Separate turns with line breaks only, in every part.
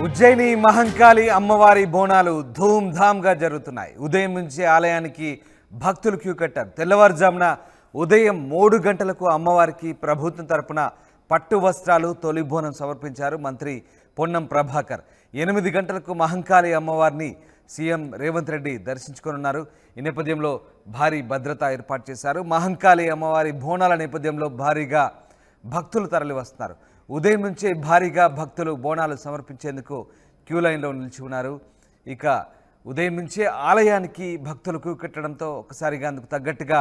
ఉజ్జయిని మహంకాళి అమ్మవారి బోనాలు ధూమ్ధామ్గా జరుగుతున్నాయి. ఉదయం నుంచి ఆలయానికి భక్తులు క్యూ కట్టారు. తెల్లవారుజామున ఉదయం 3 గంటలకు అమ్మవారికి ప్రభుత్వం తరపున పట్టు వస్త్రాలు తొలి బోనం సమర్పించారు మంత్రి పొన్నం ప్రభాకర్. 8 గంటలకు మహంకాళి అమ్మవారిని సీఎం రేవంత్ రెడ్డి దర్శించుకోనున్నారు. ఈ నేపథ్యంలో భారీ భద్రత ఏర్పాటు చేశారు. మహంకాళి అమ్మవారి బోనాల నేపథ్యంలో భారీగా భక్తులు తరలి వస్తున్నారు. ఉదయం నుంచే భారీగా భక్తులు బోనాలు సమర్పించేందుకు క్యూ లైన్లో నిలిచి ఉన్నారు. ఇక ఉదయం నుంచే ఆలయానికి భక్తులు క్యూ కట్టడంతో ఒకసారిగా అందుకు తగ్గట్టుగా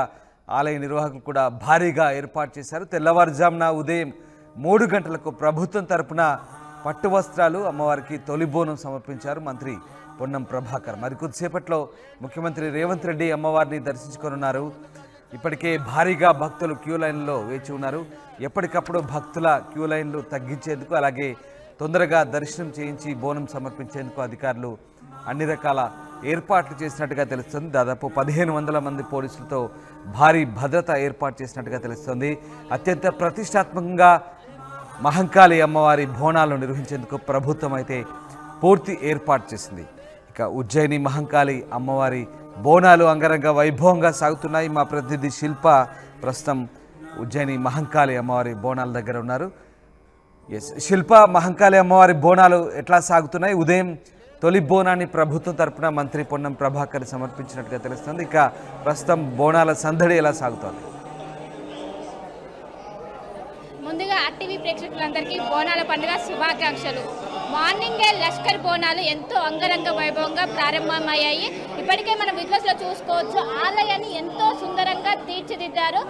ఆలయ నిర్వాహకులు కూడా భారీగా ఏర్పాటు చేశారు. తెల్లవారుజామున ఉదయం 3 గంటలకు ప్రభుత్వం తరపున పట్టు వస్త్రాలు అమ్మవారికి తొలి బోనం సమర్పించారు మంత్రి పొన్నం ప్రభాకర్. మరికొద్దిసేపట్లో ముఖ్యమంత్రి రేవంత్ రెడ్డి అమ్మవారిని దర్శించుకోనున్నారు. ఇప్పటికే భారీగా భక్తులు క్యూ లైన్లో వేచి ఉన్నారు. ఎప్పటికప్పుడు భక్తుల క్యూ లైన్లు తగ్గించేందుకు అలాగే తొందరగా దర్శనం చేయించి బోనం సమర్పించేందుకు అధికారులు అన్ని రకాల ఏర్పాట్లు చేసినట్టుగా తెలుస్తుంది. దాదాపు 1500 మంది పోలీసులతో భారీ భద్రత ఏర్పాటు చేసినట్టుగా తెలుస్తుంది. అత్యంత ప్రతిష్టాత్మకంగా మహంకాళి అమ్మవారి బోనాలు నిర్వహించేందుకు ప్రభుత్వం అయితే పూర్తి ఏర్పాటు చేసింది. ఇక ఉజ్జయిని మహంకాళి అమ్మవారి బోనాలు అంగరంగ వైభవంగా సాగుతున్నాయి. మా ప్రతినిధి శిల్ప ప్రస్తుతం ఉజ్జయిని మహంకాళి అమ్మవారి బోనాల దగ్గర ఉన్నారు. శిల్ప, మహంకాళి అమ్మవారి బోనాలు ఎట్లా సాగుతున్నాయి? ఉదయం తొలి బోనాన్ని ప్రభుత్వం తరపున మంత్రి పొన్నం ప్రభాకర్ సమర్పించినట్టుగా తెలుస్తుంది. ఇక ప్రస్తుతం బోనాల సందడి ఎలా సాగుతోంది?
ముందుగా ఆర్టీవీ ప్రేక్షకులందరికీ బోనాల పండుగ శుభాకాంక్షలు. మార్నింగే లష్కర్ బోనాలు ఎంతో అంగరంగ వైభవంగా ప్రారంభమయ్యాయి. ఇప్పటికే మనం విజువల్స్లో చూసుకోవచ్చు, ఆలయాన్ని ఎంతో సుందరంగా తీర్చిదిద్దారు.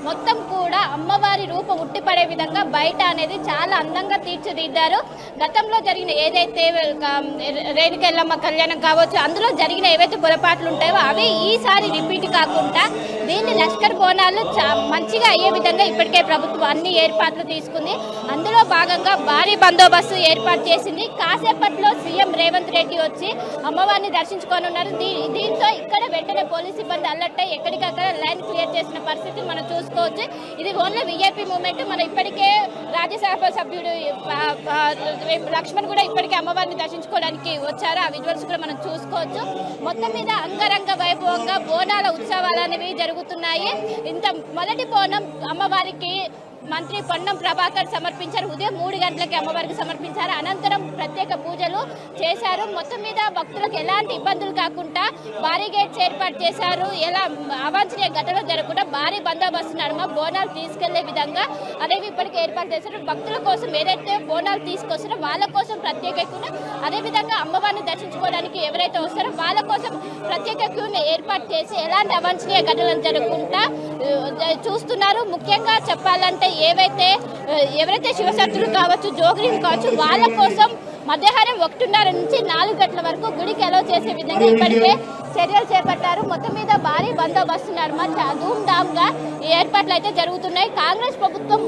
మొత్తం కూడా అమ్మవారి రూపం ఉట్టిపడే విధంగా బయట అనేది చాలా అందంగా తీర్చిదిద్దారు. గతంలో జరిగిన ఏదైతే రేణుకెళ్ళమ్మ కళ్యాణం కావచ్చు, అందులో జరిగిన ఏవైతే పొరపాట్లు ఉంటాయో అవి ఈసారి రిపీట్ కాకుండా దీన్ని లష్కర్ బోనాలు మంచిగా అయ్యే విధంగా ఇప్పటికే ప్రభుత్వం అన్ని ఏర్పాట్లు తీసుకుంది. అందులో భాగంగా భారీ బందోబస్తు ఏర్పాటు చేసింది. కాసేపట్లో సీఎం రేవంత్ రెడ్డి వచ్చి అమ్మవారిని దర్శించుకోనున్నారు. దీంతో ఇక్కడ వెంటనే పోలీస్ సిబ్బంది అలర్ట్ అయ్యి ఎక్కడికక్కడ లైన్ క్లియర్ చేసిన పరిస్థితి మనం చూసుకోవచ్చు. ఇది ఓన్లీ వీఐపీ మూమెంట్. మనం ఇప్పటికే రాజ్యసభ సభ్యుడు లక్ష్మణ్ కూడా ఇప్పటికే అమ్మవారిని దర్శించుకోవడానికి వచ్చారు. ఆ విజువల్స్ కూడా మనం చూసుకోవచ్చు. మొత్తం మీద అంగరంగ వైభవంగా బోనాల ఉత్సవాలు అనేవి జరుగుతున్నాయి. ఇంత మొదటి బోనం అమ్మవారికి మంత్రి పొన్నం ప్రభాకర్ సమర్పించారు. ఉదయం 3 గంటలకి అమ్మవారికి సమర్పించారు. అనంతరం ప్రత్యేక పూజలు చేశారు. మొత్తం మీద భక్తులకు ఎలాంటి ఇబ్బందులు కాకుండా భారీ గేట్స్ ఏర్పాటు చేశారు. ఎలా అవాంఛనీయ ఘటనలు జరగకుండా భారీ బందోబస్తు నడుమ బోనాలు తీసుకెళ్లే విధంగా అనేవి ఇప్పటికే ఏర్పాటు చేశారు. భక్తుల కోసం ఏదైతే బోనాలు తీసుకొస్తారో వాళ్ళ కోసం ప్రత్యేకంగా, అదేవిధంగా అమ్మవారిని దర్శించుకోవడానికి ఎవరైతే వస్తారో వాళ్ళ కోసం ప్రత్యేక క్యూని ఏర్పాటు చేసి ఎలాంటి అవాంఛనీయ ఘటనలు జరగకుండా చూస్తున్నారు. ముఖ్యంగా చెప్పాలంటే ఎవరైతే శివశక్తులు కావచ్చు, జోగిని కావచ్చు, వాళ్ళ కోసం మధ్యాహ్నం 1:30 నుంచి 4 గంటల వరకు గుడికి అలౌ చేసే విధంగా ఇప్పటికే చర్యలు చేపట్టారు. మొత్తం మీద భారీ బందోబస్తు ధూమ్ధామ్గా ఈ ఏర్పాట్లు అయితే జరుగుతున్నాయి. కాంగ్రెస్ ప్రభుత్వం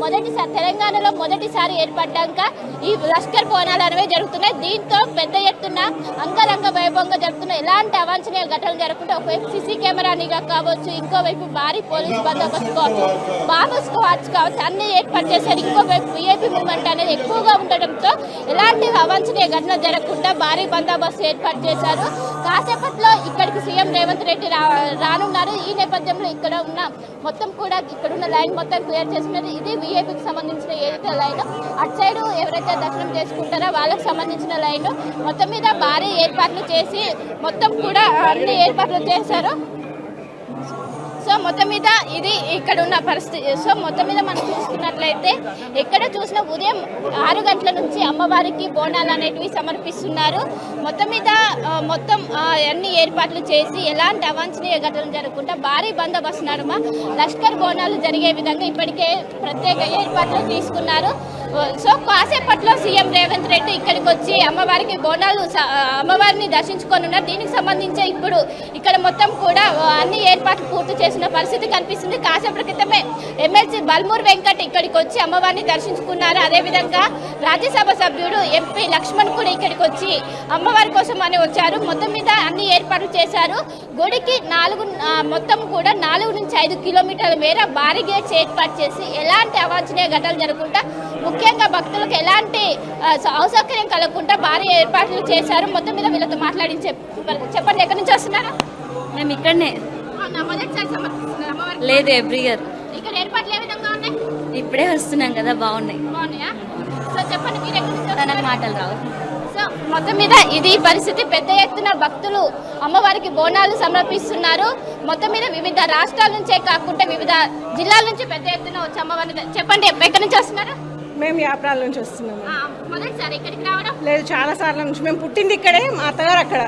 తెలంగాణలో మొదటిసారి ఏర్పడ్డాక ఈ లష్కర్ బోనాలు అనేవి జరుగుతున్నాయి. దీంతో పెద్ద ఎత్తున అంగరంగ వైభవంగా జరుగుతున్నాయి. ఎలాంటి అవాంఛనీయ ఘటనలు జరగకుండా ఒకవైపు సీసీ కెమెరా నిఘా కావచ్చు, ఇంకోవైపు భారీ పోలీసు బందోబస్తు కావచ్చు, బాంబు స్క్వాడ్స్ కావచ్చు, అన్ని ఏర్పాటు చేశారు. ఇంకోవైపు వీఐపీ మూవ్మెంట్ అనేది ఎక్కువగా ఉండటంతో ఎలాంటి అవాంఛనీయ ఘటన జరగకుండా భారీ బందోబస్తు ఏర్పాటు చేశారు. కాసేపట్లో ఇక్కడికి సీఎం రేవంత్ రెడ్డి రానున్నారు. ఈ నేపథ్యంలో ఇక్కడ ఉన్న లైన్ మొత్తం క్లియర్ చేస్తున్నారు. ఇది వీఐపీకి సంబంధించిన ఏదైతే లైన్, అటు సైడ్ ఎవరైతే దర్శనం చేసుకుంటారో వాళ్ళకి సంబంధించిన లైన్. మొత్తం మీద భారీ ఏర్పాట్లు చేసి మొత్తం కూడా అన్ని ఏర్పాట్లు చేశారు. సో మొత్తం మీద ఇది ఇక్కడ ఉన్న పరిస్థితి. సో మొత్తం మీద మనం చూసుకున్నట్లయితే ఎక్కడ చూసినా ఉదయం 6 గంటల నుంచి అమ్మవారికి బోనాలు అనేటివి సమర్పిస్తున్నారు. మొత్తం మీద అన్ని ఏర్పాట్లు చేసి ఎలాంటి అవాంఛనీయ ఘటనలు జరగకుండా భారీ బందోబస్తు నడుమ లష్కర్ బోనాలు జరిగే విధంగా ఇప్పటికే ప్రత్యేక ఏర్పాట్లు తీసుకున్నారు. సో కాసేపట్లో సీఎం రేవంత్ రెడ్డి ఇక్కడికి వచ్చి అమ్మవారిని దర్శించుకోనున్నారు. దీనికి సంబంధించి ఇప్పుడు ఇక్కడ మొత్తం కూడా అన్ని ఏర్పాట్లు పూర్తి చేసిన పరిస్థితి కనిపిస్తుంది. కాసేపటి క్రితమే ఎమ్మెల్సీ బల్మూర్ వెంకట్ ఇక్కడికి వచ్చి అమ్మవారిని దర్శించుకున్నారు. అదేవిధంగా రాజ్యసభ సభ్యుడు ఎంపీ లక్ష్మణ్ కూడా ఇక్కడికి వచ్చి అమ్మవారి కోసం అని వచ్చారు. మొత్తం మీద అన్ని ఏర్పాట్లు చేశారు. గుడికి మొత్తం కూడా 4 నుంచి 5 కిలోమీటర్ల మేర భారీ గేట్స్ ఏర్పాటు చేసి ఎలాంటి అవాంఛనీయ ఘటనలు జరగకుండా ముఖ్య ముఖ్యంగా భక్తులకు ఎలాంటి అసౌకర్యం కలగకుండా భారీ ఏర్పాట్లు చేశారు. మొత్తం మీద వీళ్ళతో మాట్లాడించే చెప్పండి, ఎక్కడి నుంచి వస్తున్నారు?
మేము ఇక్కడనే.
మొదటిసారి సమర్పిస్తున్నారు అమ్మవారికి?
లేదు, ఎవ్రీ ఇయర్.
ఇక్కడ ఏర్పాట్లు ఏ విధంగా ఉన్నాయి?
ఇప్పుడే వస్తున్నాం కదా, బాగున్నాయి.
బాగున్నాయా? సో చెప్పండి, మీరు ఎక్కడి నుంచి
నాకు
వస్తున్నారు?
మాటలు రావు.
సో మొత్తం మీద ఇది పరిస్థితి. పెద్ద ఎత్తున భక్తులు అమ్మవారికి బోనాలు సమర్పిస్తున్నారు. మొత్తం మీద వివిధ రాష్ట్రాల నుంచే కాకుండా వివిధ జిల్లాల నుంచి పెద్ద ఎత్తున వచ్చి అమ్మవారిని చెప్పండి, ఎక్కడి నుంచి వస్తున్నారు?
మేము యాప్రాల నుంచి వస్తున్నాము.
మొదటిసారి ఇక్కడికి రావడం?
లేదు, చాలా సార్ల నుంచి. మేము పుట్టింది ఇక్కడే, మా అత్తగారు అక్కడ.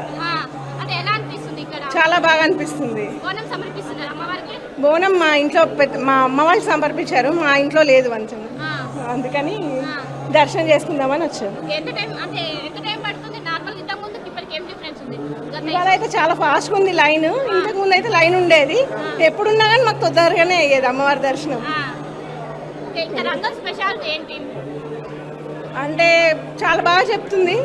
అంటే ఎలా అనిపిస్తుంది ఇక్కడ?
చాలా బాగా అనిపిస్తుంది.
బోనం సమర్పిస్తున్నారు అమ్మవారికి?
బోనం మా ఇంట్లో మా అమ్మ వాళ్ళు సమర్పించారు, మా ఇంట్లో లేదు వంచన, అందుకని దర్శనం చేసుకుందామని వచ్చాము.
ఎంత టైం పడుతుంది నార్మల్? ఇంతకు ముందు ఇప్పటికి ఏం డిఫరెన్స్ ఉంది?
ఇవాళ అయితే చాలా ఫాస్ట్గా ఉంది లైన్. ఇంతకు ముందు అయితే లైన్ ఉండేది, ఎప్పుడున్నా కానీ మాకు తొందరగానే అయ్యేది అమ్మవారి దర్శనం.
ఇంకా రంగం స్పెషాలిటీ ఏంటి?
అంటే చాలా బాగా చెప్తుంది,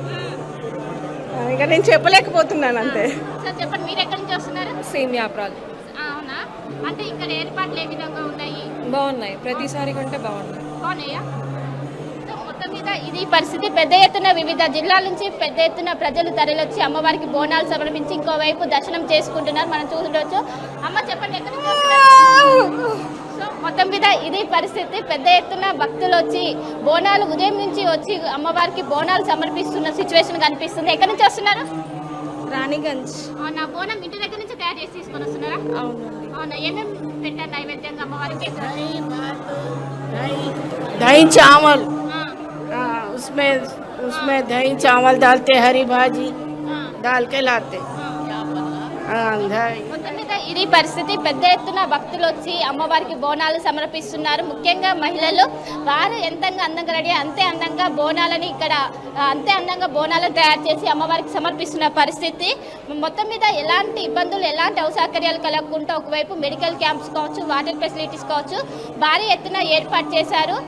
ఇంకా నేను చెప్పలేకపోతున్నాను అంతే.
సార్ చెప్పండి, మీరు ఎక్కడి నుంచి వస్తున్నారు?
సేమ్ యాప్రాలు.
అవునా? అంటే ఇక్కడ ఏర్పాట్లు ఏ విధంగా ఉన్నాయి?
బాగున్నాయి, ప్రతిసారి కంటే బాగున్నాయి.
బాగున్నాయా? సో మొత్తం మీద ఇది పరిస్థితి. పెద్ద ఎత్తున వివిధ జిల్లాల నుంచి పెద్ద ఎత్తున ప్రజలు తరలివచ్చి అమ్మవారికి బోనాలు సమర్పించి ఇంకోవైపు దర్శనం చేసుకుంటున్నారు. మనం చూడవచ్చు. అమ్మ చెప్పండి, ఎక్కడి నుంచి వస్తున్నారు? సో మొత్తం మీద ఇది పరిస్థితి. పెద్ద ఎత్తున భక్తులు వచ్చి బోనాలు ఉదయం నుంచి వచ్చి అమ్మవారికి బోనాలు సమర్పిస్తున్న సిచ్యువేషన్ కనిపిస్తుంది. ఎక్కడి నుంచి వస్తున్నారు?
రాణిగంజ్.
అవునా? బోనం ఇంటి దగ్గర నుంచి తయారు చేసి తీసుకొని వస్తున్నారా?
అవునండి.
అవునా? ఏమేమి పెట్టారు నైవేద్యంగా అమ్మవారికి?
दही चावल,
ఆ,
उसमें दही चावल डालते, हरी भाजी
ఆ,
डाल के लाते. हाँ, दही
మొత్తం మీద ఇది పరిస్థితి. పెద్ద ఎత్తున భక్తులు వచ్చి అమ్మవారికి బోనాలు సమర్పిస్తున్నారు. ముఖ్యంగా మహిళలు వారు ఎంత అందంగా రెడీ అంతే అందంగా బోనాలని ఇక్కడ అంతే అందంగా బోనాలను తయారు చేసి అమ్మవారికి సమర్పిస్తున్న పరిస్థితి. మొత్తం మీద ఎలాంటి ఇబ్బందులు ఎలాంటి అసౌకర్యాలు కలగకుండా ఒకవైపు మెడికల్ క్యాంప్స్ కావచ్చు, వాటర్ ఫెసిలిటీస్ కావచ్చు భారీ ఎత్తున ఏర్పాటు చేశారు.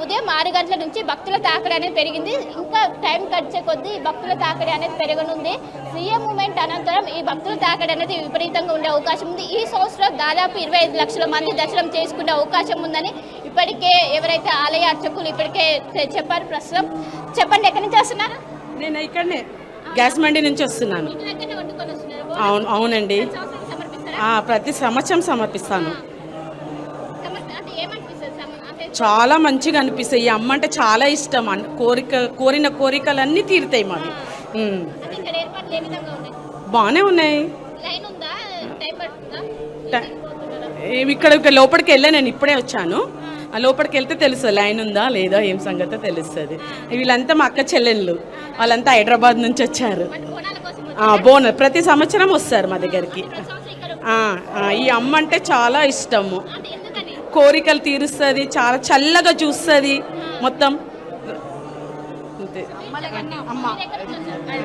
ఉదయం 6 గంటల నుంచి భక్తుల తాకిడి అనేది పెరిగింది. ఇంకా టైం గడిచే కొద్దీ భక్తుల తాకిడి అనేది పెరగనుంది. సీఎం మూమెంట్ అనంతరం ఈ భక్తుల తాకిడి అనేది విపరీతంగా ఉండే అవకాశం ఉంది. ఈ సంవత్సరం దాదాపు 25 లక్షల మంది దర్శనం చేసుకునే అవకాశం ఉందని ఇప్పటికే ఎవరైతే ఆలయ అర్చకులు ఇప్పటికే చెప్పారు. ప్రస్తుతం చెప్పండి, ఎక్కడి నుంచి వస్తున్నారు?
నేను ఇక్కడనే గ్యాస్ మండి నుంచి వస్తున్నాను.
ఇంటి దగ్గరనే వండుకొని వస్తున్నారు?
అవునండి.
సంవత్సరం సమర్పిస్తారా?
ప్రతి సంవత్సరం సమర్పిస్తాను.
అంటే ఏమనిపిస్తుంది? అంటే
చాలా మంచిగా అనిపిస్తాయి. ఈ అమ్మ అంటే చాలా ఇష్టం. కోరిన కోరికలన్నీ తీరుతాయి మావి.
అంటే ఇక్కడ ఏర్పాట్లు ఏ విధంగా ఉన్నాయి?
బాగానే ఉన్నాయి.
లైన్ ఉందా? టైం పడుతుందా?
ఇక్కడ లోపలికి వెళ్ళా, నేను ఇప్పుడే వచ్చాను. ఆ లోపలికి వెళ్తే తెలుస్తుంది లైన్ ఉందా లేదా ఏం సంగతో తెలుస్తుంది. వీళ్ళంతా మా అక్క చెల్లెళ్ళు, వాళ్ళంతా హైదరాబాద్ నుంచి వచ్చారు.
అంటే బోనాల కోసం
బోనస్ ప్రతి సంవత్సరం వస్తారు మా దగ్గరికి.
సంవత్సరం ఇక్కడ
ఈ అమ్మ అంటే చాలా ఇష్టము.
అంటే ఎందుకని?
కోరికలు తీరుస్తుంది, చాలా చల్లగా చూస్తుంది మొత్తం. అంతే.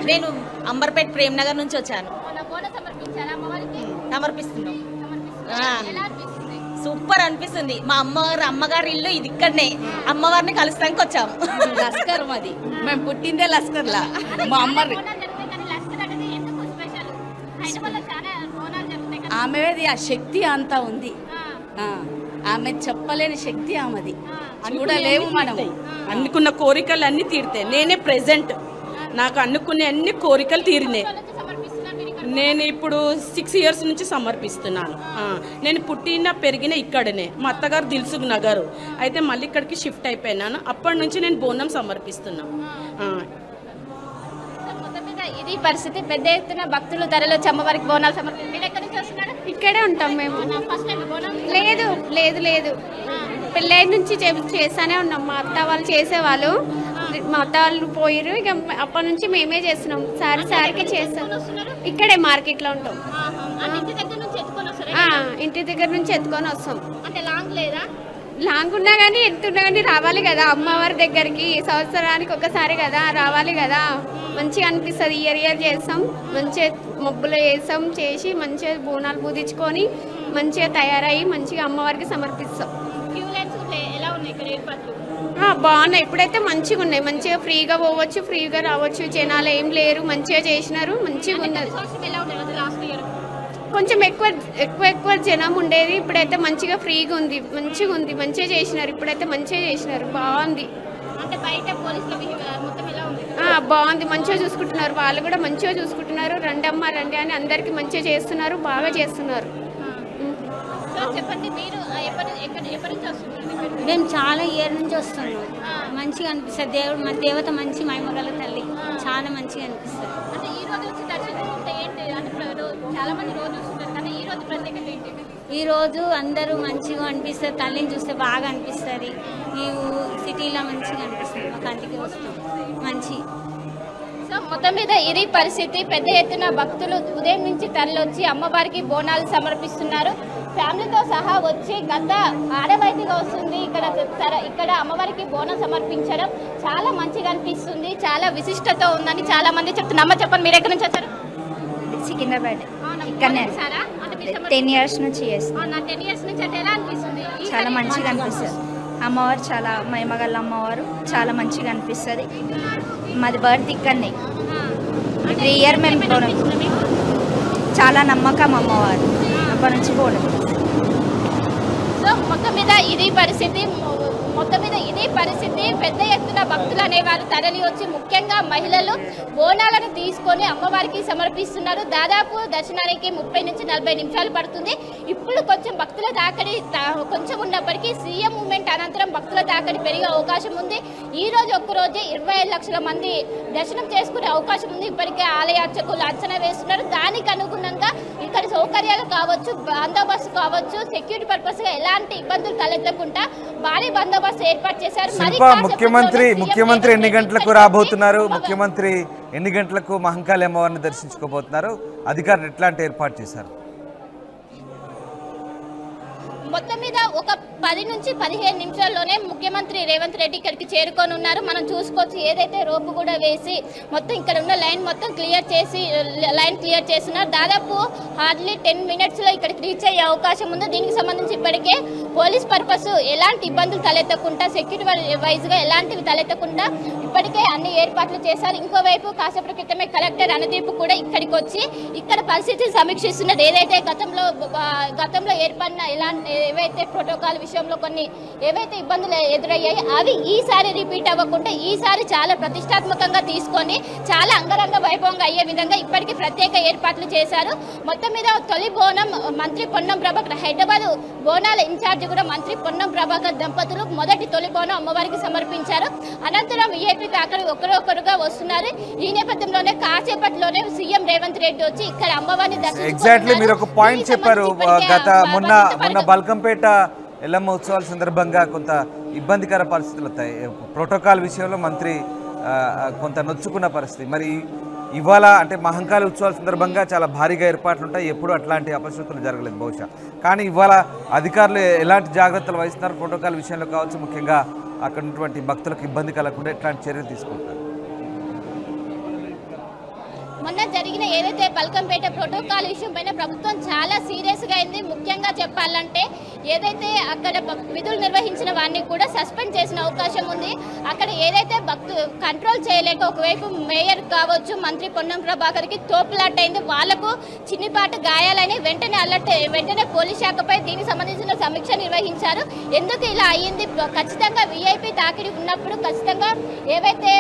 నేను అంబర్పేట్ ప్రేమ్ నగర్ నుంచి వచ్చాను.
బోనం సమర్పించారా అమ్మవారికి?
సమర్పిస్తున్నాం.
ఎలా అనిపిస్తుంది?
సూపర్ అనిపిస్తుంది. మా అమ్మగారి ఇల్లు ఇది ఇక్కడనే. అమ్మవారిని కలుస్తానికి వచ్చాము. లస్కర్ మాది, మేము పుట్టిందే లస్కర్లా. మా అమ్మ
బోనాలు జరుగుతాయి కానీ లస్కర్ అనేది ఎందుకు స్పెషల్? హైదరాబాద్లో చాలా బోనాలు జరుగుతాయి కదా.
ఆమెది ఆ శక్తి అంతా ఉంది. ఆమె చెప్పలేని శక్తి ఆమెది, చూడలేము మనం.
అనుకున్న కోరికలు అన్ని తీరుతాయి. నేనే ప్రెసెంట్, నాకు అనుకునే అన్ని కోరికలు తీరినాయి.
సమర్పిస్తున్నారు మీరు ఇక్కడ?
నేను ఇప్పుడు 6 ఇయర్స్ నుంచి సమర్పిస్తున్నాను. నేను పుట్టిన పెరిగిన ఇక్కడనే. మా అత్తగారు దిల్సుఖ్ నగర్, అయితే మళ్ళీ ఇక్కడికి షిఫ్ట్ అయిపోయినాను. అప్పటి నుంచి నేను బోనం సమర్పిస్తున్నాను.
మొత్తం మీద ఇది పరిస్థితి. పెద్ద ఎత్తున భక్తులు తరలివచ్చి అమ్మవారికి బోనాలు సమర్పిస్తారు. మీరు ఎక్కడి నుంచి వస్తున్నారు?
ఇక్కడే ఉంటాం మేము.
ఫస్ట్ టైం బోనం?
లేదు పెళ్ళైన నుంచి చేస్తానే ఉన్నాం. మా అత్త వాళ్ళు చేసేవాళ్ళు, మా అత్త వాళ్ళు పోయిరు. ఇక అప్పటి నుంచి మేమే చేస్తున్నాం. సారికి చేస్తాం. ఇక్కడే మార్కెట్లో ఉంటాం.
అంటే ఇంటి దగ్గర నుంచి ఎత్తుకొని వస్తారా?
ఇంటి దగ్గర నుంచి ఎత్తుకొని వస్తాం.
అంటే లాంగ్ లేదా?
లాంగ్ ఉన్నా కానీ ఎత్తున్నా కానీ రావాలి కదా అమ్మవారి దగ్గరికి. సంవత్సరానికి ఒకసారి కదా రావాలి కదా. మంచిగా అనిపిస్తుంది. ఇయర్ చేస్తాం, మంచిగా మబ్బులు వేస్తాం, చేసి మంచిగా బోనాలు పూజించుకొని మంచిగా తయారయ్యి మంచిగా అమ్మవారికి సమర్పిస్తాం.
క్యూ లైన్స్ ఎలా ఉన్నాయి ఇక్కడ ఏర్పాట్లు?
బాగున్నాయి. ఇప్పుడైతే మంచిగా ఉన్నాయి. మంచిగా ఫ్రీగా పోవచ్చు, ఫ్రీగా రావచ్చు. జనాలు ఏం లేరు, మంచిగా చేసినారు, మంచిగా ఉన్నది.
సంవత్సరం ఎలా ఉండేది లాస్ట్ ఇయర్?
కొంచెం ఎక్కువ జనం ఉండేది. ఇప్పుడైతే మంచిగా ఫ్రీగా ఉంది, మంచిగా చేసినారు. ఇప్పుడైతే మంచిగా చేసినారు, బాగుంది.
అంటే బయట పోలీసుల మొత్తం ఎలా ఉంది?
బాగుంది, మంచిగా చూసుకుంటున్నారు. వాళ్ళు కూడా మంచిగా చూసుకుంటున్నారు. రండమ్మ రండి అని అందరికీ మంచిగా చేస్తున్నారు, బాగా చేస్తున్నారు.
సో చెప్పండి, మీరు ఎప్పటి నుంచి వస్తున్నారు?
మేము చాలా ఇయర్ నుంచి వస్తున్నాం. మంచిగా అనిపిస్తుంది. దేవుడు మన దేవత మంచి మహిమగల తల్లి, చాలా మంచిగా అనిపిస్తుంది.
అంటే ఈ రోజు వచ్చి దర్శించుకుంటే ఏంటి అంటే చాలా మంది రోజు చూస్తున్నారు కానీ ఈ రోజు ప్రత్యేకత ఏంటి?
ఈ రోజు అందరూ మంచిగా అనిపిస్తుంది. తల్లిని చూస్తే బాగా అనిపిస్తుంది. ఈ సిటీలో మంచిగా అనిపిస్తుంది. మాకు అందుకే వస్తాం మంచి.
సో మొత్తం మీద ఇది పరిస్థితి. పెద్ద ఎత్తున భక్తులు ఉదయం నుంచి తరలివచ్చి అమ్మవారికి బోనాలు సమర్పిస్తున్నారు. ఫ్యామిలీతో సహా వచ్చి గత ఆడవాయితీగా వస్తుంది ఇక్కడ అమ్మవారికి బోనం సమర్పించడం చాలా మంచిగా అనిపిస్తుంది. చాలా విశిష్టత ఉందని చాలా మంది చెప్తున్నారు. అమ్మ చెప్పండి, మీరు ఎక్కడి నుంచి వచ్చారు?
సికింద్రాబాద్. ఇక్కడనే 10 years నుంచి చేస్తాను.
10 years నుంచి అంటే ఎలా అనిపిస్తుంది?
చాలా మంచిగా అనిపిస్తుంది. అమ్మవారు చాలా మహిమగల అమ్మవారు, చాలా మంచిగా అనిపిస్తుంది. మాది బర్త్ ఇక్కడనే. ఎవ్రీ ఇయర్ మేము పోవడం చాలా నమ్మకం అమ్మవారు, అప్పటి నుంచి పోవడం.
సో మొత్తం మీద ఇది పరిస్థితి. పెద్ద ఎత్తున భక్తులు అనేవారు తరలి వచ్చి ముఖ్యంగా మహిళలు బోనాలను తీసుకొని అమ్మవారికి సమర్పిస్తున్నారు. దాదాపు దర్శనానికి 30 నుంచి 40 నిమిషాలు పడుతుంది. ఇప్పుడు కొంచెం భక్తుల తాకడి కొంచెం ఉన్నప్పటికీ సీఎం మూవ్మెంట్ అనంతరం భక్తుల తాకడి పెరిగే అవకాశం ఉంది. ఈ రోజు ఒక్కరోజే 25 లక్షల మంది దర్శనం చేసుకునే అవకాశం ఉంది. ఇప్పటికే ఆలయ అర్చకులు అంచనా వేస్తున్నారు. దానికి అనుగుణంగా ఇక్కడ సౌకర్యాలు కావచ్చు, బందోబస్తు కావచ్చు, సెక్యూరిటీ పర్పస్ గా ఎలాంటి ఇబ్బందులు తలెత్తకుండా భారీ బందోబస్తు ఏర్పాటు చేశారు.
ముఖ్యమంత్రి ఎన్ని గంటలకు రాబోతున్నారు? ముఖ్యమంత్రి ఎన్ని గంటలకు మహంకాళి అమ్మవారిని దర్శించుకోబోతున్నారు? అధికారులు ఎట్లాంటి ఏర్పాటు చేశారు?
మొత్తం మీద ఒక 10 నుంచి 15 నిమిషాల్లోనే ముఖ్యమంత్రి రేవంత్ రెడ్డి ఇక్కడికి చేరుకొని ఉన్నారు. మనం చూసుకోవచ్చు, ఏదైతే రోపు కూడా వేసి మొత్తం ఇక్కడ ఉన్న లైన్ మొత్తం క్లియర్ చేస్తున్నారు. దాదాపు హార్డ్లీ 10 మినిట్స్లో ఇక్కడికి రీచ్ అయ్యే అవకాశం ఉంది. దీనికి సంబంధించి ఇప్పటికే పోలీస్ పర్పస్ ఎలాంటి ఇబ్బందులు తలెత్తకుండా, సెక్యూరిటీ వైజ్గా ఎలాంటివి తలెత్తకుండా ఇప్పటికే అన్ని ఏర్పాట్లు చేశారు. ఇంకోవైపు కాసేపటి క్రితమే కలెక్టర్ అనుదీప్ కూడా ఇక్కడికి వచ్చి ఇక్కడ పరిస్థితిని సమీక్షిస్తున్నది. ఏదైతే గతంలో ఏర్పడిన ఏవైతే ప్రోటోకాల్ విషయంలో కొన్ని ఏవైతే ఇబ్బందులు ఎదురయ్యాయి అవి ఈసారి రిపీట్ అవ్వకుండా ఈసారి చాలా ప్రతిష్టాత్మకంగా తీసుకొని చాలా అంగరంగ వైభవంగా అయ్యే విధంగా ఇప్పటికీ ప్రత్యేక ఏర్పాట్లు చేశారు. మొత్తం మీద తొలి బోనం మంత్రి పొన్నం ప్రభాకర్, హైదరాబాద్ బోనాల ఇన్ఛార్జి కూడా మంత్రి పొన్నం ప్రభాకర్ దంపతులు తొలి బోనం అమ్మవారికి సమర్పించారు. అనంతరం విఐపి తాకడి ఒకరొకరుగా వస్తున్నారు. ఈ నేపథ్యంలోనే కాసేపట్లోనే సీఎం రేవంత్ రెడ్డి వచ్చి ఇక్కడ అమ్మవారిని
ఎగ్జాక్ట్లీ మీరు ఒక పాయింట్ చెప్పారు. మొన్న బల్కంపేట ఎల్లమ్మ ఉత్సవాల సందర్భంగా కొంత ఇబ్బందికర పరిస్థితులు వస్తాయి. ప్రోటోకాల్ విషయంలో మంత్రి కొంత నొచ్చుకున్న పరిస్థితి. మరి ఇవాళ అంటే మహంకాళి ఉత్సవాల సందర్భంగా చాలా భారీగా ఏర్పాట్లు ఉంటాయి. ఎప్పుడు అట్లాంటి అపశృతులు జరగలేదు బహుశా. కానీ ఇవాళ అధికారులు ఎలాంటి జాగ్రత్తలు వహిస్తున్నారు ప్రోటోకాల్ విషయంలో కావచ్చు, ముఖ్యంగా అక్కడ ఉన్నటువంటి భక్తులకు ఇబ్బంది కలగకుండా ఎట్లాంటి చర్యలు తీసుకుంటారు?
మొన్న జరిగిన ఏదైతే బల్కంపేట ప్రోటోకాల్ విషయం పైన ప్రభుత్వం చాలా సీరియస్గా అయింది. ముఖ్యంగా చెప్పాలంటే ఏదైతే అక్కడ విధులు నిర్వహించిన వారిని కూడా సస్పెండ్ చేసిన అవకాశం ఉంది. అక్కడ ఏదైతే కంట్రోల్ చేయలేక ఒకవైపు మేయర్ కావచ్చు, మంత్రి పొన్నం ప్రభాకర్కి తోపులాట్ అయింది. వాళ్లకు చిన్నిపాటు గాయాలని వెంటనే పోలీస్ శాఖపై దీనికి సంబంధించిన సమీక్ష నిర్వహించారు. ఎందుకు ఇలా అయ్యింది? ఖచ్చితంగా విఐపి తాకిడి ఉన్నప్పుడు ఖచ్చితంగా ఏవైతే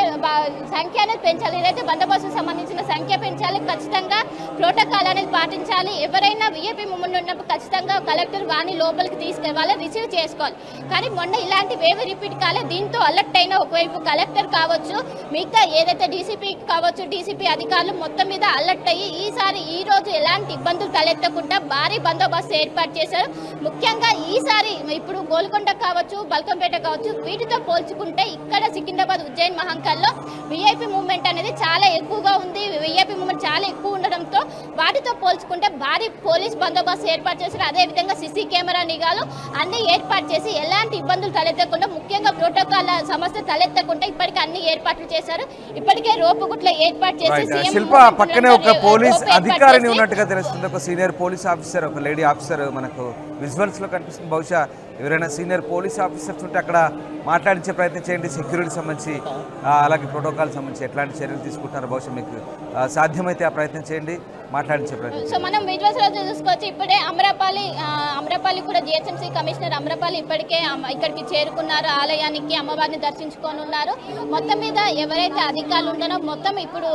సంఖ్య అనేది పెంచాలి, ఏదైతే బందోబస్తు సంబంధించిన సంఖ్య పెంచాలి, ఖచ్చితంగా ప్రోటోకాల్ అనేది పాటించాలి. ఎవరైనా విఐపి మూమెంట్ ఉన్నప్పుడు ఖచ్చితంగా కలెక్టర్ వాణి లోపలికి తీసుకెళ్ళి రిసీవ్ చేసుకోవాలి. కానీ మొన్న ఇలాంటివి ఏవి రిపీట్ కాలే. దీంతో అలర్ట్ అయిన ఒకవైపు కలెక్టర్ కావచ్చు, మిగతా ఏదైతే డీసీపీ కావచ్చు, డీసీపీ అధికారులు మొత్తం మీద అలర్ట్ అయ్యి ఈ రోజు ఎలాంటి ఇబ్బందులు తలెత్తకుండా భారీ బందోబస్తు ఏర్పాటు చేశారు. ముఖ్యంగా ఈసారి ఇప్పుడు గోల్కొండ కావచ్చు, బల్కంపేట కావచ్చు, వీటితో పోల్చుకుంటే ఇక్కడ సికింద్రాబాద్ ఉజ్జయిన్ మహంకాల్లో విఐపి మూవ్మెంట్ అనేది చాలా ఎక్కువగా ఉంది. విఐపి మూవ్మెంట్ చాలా ఎక్కువ ఉండడంతో వాటితో పోల్చుకుంటే భారీ పోలీస్ బందోబస్తు ఏర్పాటు చేశారు. అదేవిధంగా సీసీ కెమెరా నిఘాలు అన్ని ఏర్పాటు చేసి ఎలాంటి ఇబ్బందులు తలెత్తకుండా, ముఖ్యంగా ప్రోటోకాల్ సమస్య తలెత్తకుండా ఇప్పటికే అన్ని ఏర్పాట్లు చేశారు. ఇప్పటికే రోపుగుట్ల ఏర్పాటు చేసి
శిల్ప పక్కనే ఒక పోలీస్ అధికారిని ఉన్నట్టుగా తెలుస్తుంది. ఒక సీనియర్ పోలీస్ ఆఫీసర్, ఒక లేడీ ఆఫీసర్ మనకు విజువల్స్ లో కనిపిస్తుంది. బహుశా ఎవరైనా సీనియర్ పోలీస్ ఆఫీసర్స్ ఉంటే అక్కడ మాట్లాడించే ప్రయత్నం చేయండి. సెక్యూరిటీ సంబంధించి అలాగే ప్రోటోకాల్ సంబంధించి ఎట్లాంటి చర్యలు తీసుకుంటున్నారో బహుశా మీకు సాధ్యమైతే ఆ ప్రయత్నం చేయండి, మాట్లాడించే ప్రయత్నం.
సో మనం విజువల్స్ లో చూసుకోవచ్చు. ఇప్పుడే అమరాపల్లి కూడా జిహెచ్ఎంసీ కమిషనర్ అమరాపల్లి ఇప్పటికే ఇక్కడికి చేరుకున్నారు. ఆలయానికి అమ్మవారిని దర్శించుకోనున్నారు. మొత్తం మీద ఎవరైతే అధికారులు ఉన్నారో మొత్తం ఇప్పుడు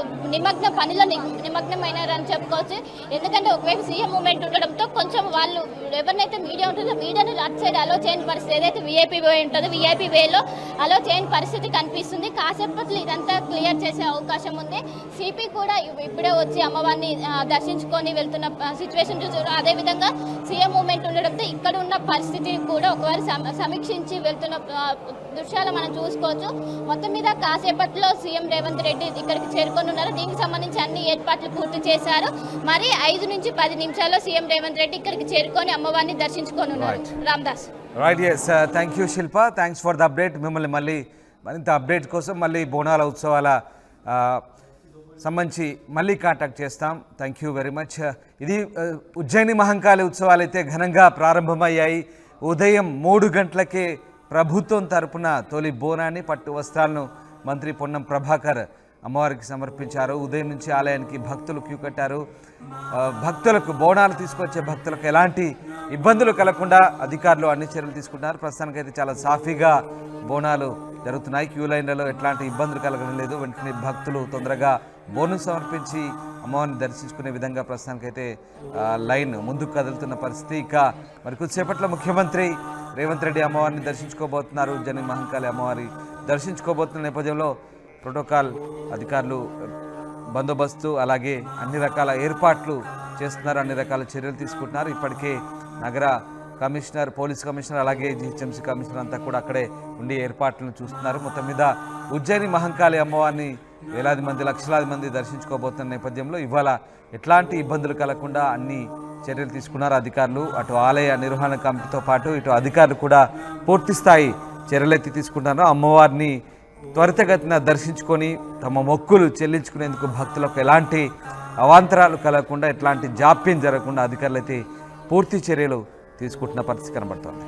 పనిలో నిమగ్నమైనారని చెప్పుకోవచ్చు. ఎందుకంటే ఒకవైపు సీఎం మూమెంట్ ఉండడంతో కొంచెం వాళ్ళు ఎవరినైతే మీడియా ఉంటుందో మీడియాని అటు సైడ్ అలో చేయని పరిస్థితి, ఏదైతే వీఐపీ వే ఉంటుందో వీఐపీ వేలో అలో చేయని పరిస్థితి కనిపిస్తుంది. కాసేపట్లో ఇదంతా క్లియర్ చేసే అవకాశం ఉంది. సిపి కూడా ఇప్పుడే వచ్చి అమ్మవారిని దర్శించుకొని వెళ్తున్న సిచ్యువేషన్ చూసారు. అదేవిధంగా సీఎం మూమెంట్ ఉండడంతో ఇక్కడ ఉన్న పరిస్థితిని కూడా ఒకసారి సమీక్షించి వెళ్తున్న దృశ్యాలు మనం చూసుకోవచ్చు. మొత్తం మీద కాసేపట్లో సీఎం రేవంత్ రెడ్డి ఇక్కడికి చేరుకొని ఉన్నారు. దీనికి సంబంధించి అన్ని ఏర్పాట్లు పూర్తి చేశారు. మరి 5 నుంచి 10 నిమిషాల్లో సీఎం రేవంత్ రెడ్డి ఇక్కడికి చేరుకొని అమ్మవారిని దర్శించుకొని ఉన్నారు. Ramdas.
Right, yes, thank you Shilpa, thanks for the update. మిమ్మల్ని మళ్ళీ మరింత అప్డేట్ కోసం మళ్ళీ బోనాల ఉత్సవాల సంబంధించి మళ్ళీ కాంటాక్ట్ చేస్తాం. Thank you very much. ఇది ఉజ్జయిని మహంకాళి ఉత్సవాలు అయితే ఘనంగా ప్రారంభమయ్యాయి. ఉదయం 3 గంటలకే ప్రభుత్వం తరపున తొలి బోనాన్ని పట్టు వస్త్రాలను మంత్రి పొన్నం ప్రభాకర్ అమ్మవారికి సమర్పించారు. ఉదయం నుంచి ఆలయానికి భక్తులు క్యూ కట్టారు. భక్తులకు బోనాలు తీసుకొచ్చే భక్తులకు ఎలాంటి ఇబ్బందులు కలగకుండా అధికారులు అన్ని చర్యలు తీసుకుంటున్నారు. ప్రస్తుతానికైతే చాలా సాఫీగా బోనాలు జరుగుతున్నాయి. క్యూ లైన్లలో ఎట్లాంటి ఇబ్బందులు కలగడం లేదు. వెంటనే భక్తులు తొందరగా బోనం సమర్పించి అమ్మవారిని దర్శించుకునే విధంగా ప్రస్తుతానికైతే లైన్ ముందుకు కదులుతున్న పరిస్థితి. ఇక మరి కొద్దిసేపట్లో ముఖ్యమంత్రి రేవంత్ రెడ్డి అమ్మవారిని దర్శించుకోబోతున్నారు. ఉజ్జయిని మహంకాళి అమ్మవారి దర్శించుకోబోతున్న నేపథ్యంలో ప్రోటోకాల్ అధికారులు బందోబస్తు అలాగే అన్ని రకాల ఏర్పాట్లు చేస్తున్నారు, అన్ని రకాల చర్యలు తీసుకుంటున్నారు. ఇప్పటికే నగర కమిషనర్, పోలీస్ కమిషనర్ అలాగే జిహెచ్ఎంసీ కమిషనర్ అంతా కూడా అక్కడే ఉండి ఏర్పాట్లను చూస్తున్నారు. మొత్తం మీద ఉజ్జయిని మహంకాళి అమ్మవారిని వేలాది మంది, లక్షలాది మంది దర్శించుకోబోతున్న నేపథ్యంలో ఇవాళ ఎట్లాంటి ఇబ్బందులు కలగకుండా అన్ని చర్యలు తీసుకున్నారు అధికారులు. అటు ఆలయ నిర్వహణ కమిటీతో పాటు ఇటు అధికారులు కూడా పూర్తి స్థాయి చర్యలెత్తి తీసుకుంటున్నారు. అమ్మవారిని త్వరితగతిన దర్శించుకొని తమ మొక్కులు చెల్లించుకునేందుకు భక్తులకు ఎలాంటి అవాంతరాలు కలగకుండా, ఎట్లాంటి జాప్యం జరగకుండా అధికారులు అయితే పూర్తి చర్యలు తీసుకుంటున్న పరిస్థితి కనబడుతోంది.